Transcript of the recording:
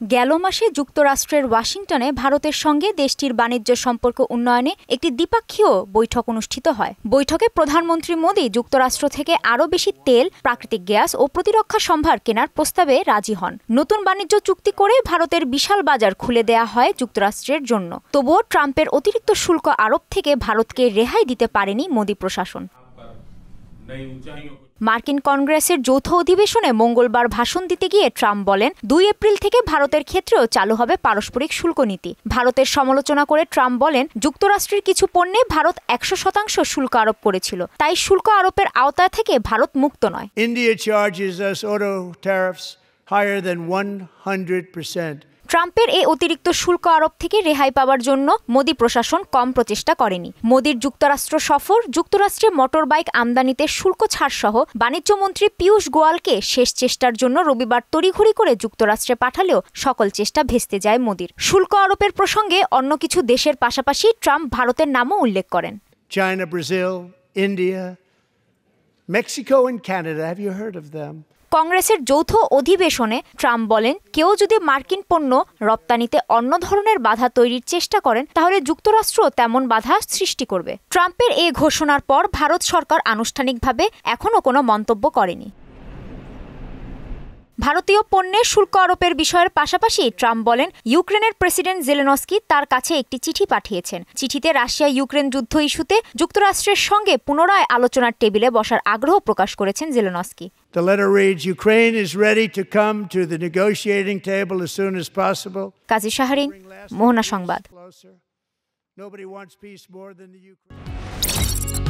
গেল মাসে যুক্তরাষ্ট্রের ওয়াশিংটনে ভারতের সঙ্গে দেশটির বাণিজ্য সম্পর্ক উন্নয়নে একটি দ্বিপক্ষীয় বৈঠক অনুষ্ঠিত হয়। বৈঠকে প্রধানমন্ত্রী মোদি যুক্তরাষ্ট্র থেকে আরও বেশি তেল, প্রাকৃতিক গ্যাস ও প্রতিরক্ষা সম্ভার কেনার প্রস্তাবে রাজি হন। নতুন বাণিজ্য চুক্তি করে ভারতের বিশাল বাজার খুলে দেয়া হয় যুক্তরাষ্ট্রের জন্য। তবুও ট্রাম্পের অতিরিক্ত শুল্ক আরোপ থেকে ভারতকে রেহাই দিতে পারেনি মোদি প্রশাসন। মার্কিন কংগ্রেসের যৌথ অধিবেশনে মঙ্গলবার ভাষণ দিতে গিয়ে ট্রাম্প বলেন, ২ এপ্রিল থেকে ভারতের ক্ষেত্রেও চালু হবে পারস্পরিক শুল্ক নীতি। ভারতের সমালোচনা করে ট্রাম্প বলেন, যুক্তরাষ্ট্রের কিছু পণ্যে ভারত ১০০% শুল্ক আরোপ করেছিল, তাই শুল্ক আরোপের আওতায় থেকে ভারত মুক্ত নয়। India charges us auto tariffs higher than 100%. ট্রাম্পের এই অতিরিক্ত শুল্ক আরোপ থেকে রেহাই পাওয়ার জন্য মোদি প্রশাসন কম প্রচেষ্টা করেনি। মোদির যুক্তরাষ্ট্র সফর যুক্তরাষ্ট্রে মোটরবাইক আমদানিতে শুল্ক ছাড় সহ বাণিজ্যমন্ত্রী পীয়ূষ গোয়ালকে শেষ চেষ্টার জন্য রবিবার তড়িঘড়ি করে যুক্তরাষ্ট্রে পাঠালেও সকল চেষ্টা ভেস্তে যায় মোদির। শুল্ক আরোপের প্রসঙ্গে অন্য কিছু দেশের পাশাপাশি ট্রাম্প ভারতের নামও উল্লেখ করেন। China, Brazil, India, Mexico and Canada. Have you heard of them? কংগ্রেসের যৌথ অধিবেশনে ট্রাম্প বলেন, কেউ যদি মার্কিন পণ্য রপ্তানিতে অন্য ধরনের বাধা তৈরির চেষ্টা করেন তাহলে যুক্তরাষ্ট্র তেমন বাধা সৃষ্টি করবে। ট্রাম্পের এই ঘোষণার পর ভারত সরকার আনুষ্ঠানিকভাবে এখনও কোনো মন্তব্য করেনি। ভারতীয় পণ্যের শুল্ক আরোপের বিষয়ের পাশাপাশি ট্রাম্প বলেন, ইউক্রেনের প্রেসিডেন্ট জেলেনস্কি তার কাছে একটি চিঠি পাঠিয়েছেন। চিঠিতে রাশিয়া ইউক্রেন যুদ্ধ ইস্যুতে যুক্তরাষ্ট্রের সঙ্গে পুনরায় আলোচনার টেবিলে বসার আগ্রহ প্রকাশ করেছেন Zelensky. The letter reads, Ukraine is ready to come to the negotiating table as soon as possible. কাজী শাহরিন, মোহনা সংবাদ। Nobody wants peace more than the Ukraine.